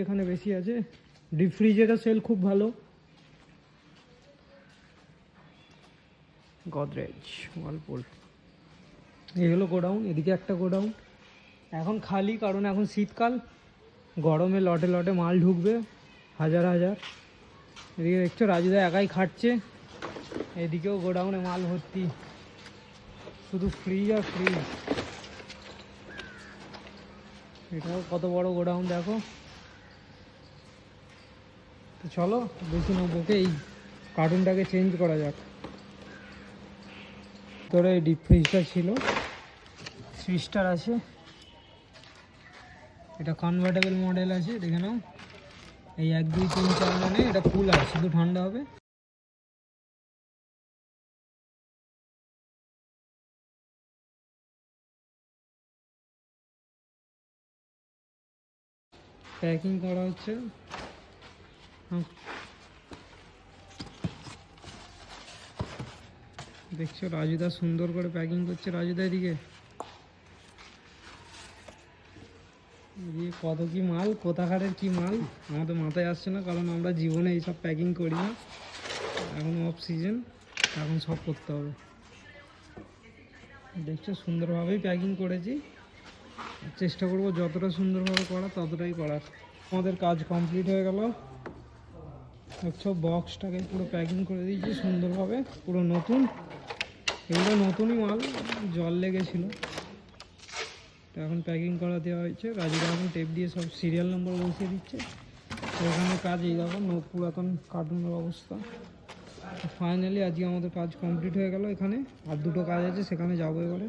এখানে বেশি আছে। ডিপ ফ্রিজেরও সেল খুব ভালো। গদরেজ, ওয়ালপুল। এই হলো গোডাউন, এদিকে একটা গোডাউন এখন খালি, কারণ এখন শীতকাল, গরমে লটে লটে মাল ঢুকবে হাজার হাজার। এদিকে দেখছো রাজুদা একাই খাটছে, এদিকেও গোডাউনে মাল ভর্তি, শুধু ফ্রিজ আর ফ্রিজ। এটাও কত বড় গোডাউন দেখো। তো চলো বেশি না বকে এই কার্টুনটাকে চেঞ্জ করা যাক। তোরা এই ডিপ ফ্রিজটা ছিল, সুইচটার আছে, এটা কনভার্টেবল মডেল আছে, দেখে নাও। এই 1 2 3 4 মানে এটা ফুল আছে, শুধু ঠান্ডা হবে। প্যাকিং করা হচ্ছে। দেখছো রাজুদা সুন্দর করে প্যাকিং করছে। রাজুদা এদিকে কত কি মাল, কোথাকারের কি মাল আমাদের মাথায় আসছে না, কারণ আমরা জীবনে এইসব প্যাকিং করি না। এখন অফ সিজন, এখন সব করতে হবে। দেখছো সুন্দরভাবেই প্যাকিং করেছি, চেষ্টা করবো যতটা সুন্দরভাবে করা ততটাই করার। আমাদের কাজ কমপ্লিট হয়ে গেল। দেখছো বক্সটাকে পুরো প্যাকিং করে দিয়েছি সুন্দরভাবে, পুরো নতুন। এগুলো নতুনই মাল, জল লেগেছিলো, এখন প্যাকিং করা দেওয়া হয়েছে। রাজুদা এখন টেপ দিয়ে সব সিরিয়াল নম্বর বসিয়ে দিচ্ছে। এখানে কাজ এই দেখো পুরাতন কার্টুনের অবস্থা। ফাইনালি আজকে আমাদের কাজ কমপ্লিট হয়ে গেল। এখানে আর দুটো কাজ আছে, সেখানে যাবো এবারে।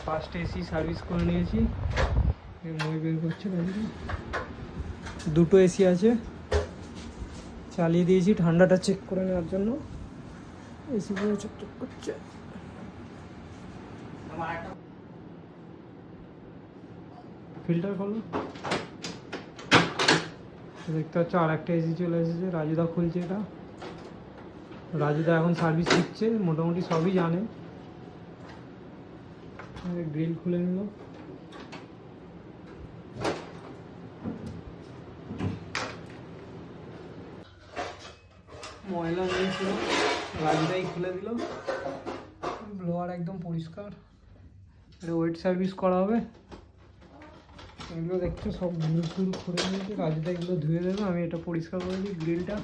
ফার্স্ট এসি সার্ভিস করে নিয়েছি, মই বের করছে রাজুদা। দুটো এসি আছে, চালিয়ে দিয়েছি ঠান্ডাটা চেক করে নেওয়ার জন্য। এসি পুরো চকচক করছে। ফিল্টার খোলো, দেখতে পাচ্ছ আর একটা এসি চলে এসেছে। রাজুদা খুলছে এটা, রাজুদা এখন সার্ভিস দিচ্ছে, মোটামুটি সবই জানে। গ্রিল খুলে নিল, ময়লা নিয়েছিল রাজুদাই খুলে দিল। ব্লোয়ার একদম পরিষ্কার, এটা ওয়েট সার্ভিস করা হবে। এগুলো দেখছো সব গ্রিল ফুল খুলে নিয়েছে, রাজুদা এগুলো ধুয়ে দেবে। আমি এটা পরিষ্কার করে দিই গ্রিলটা।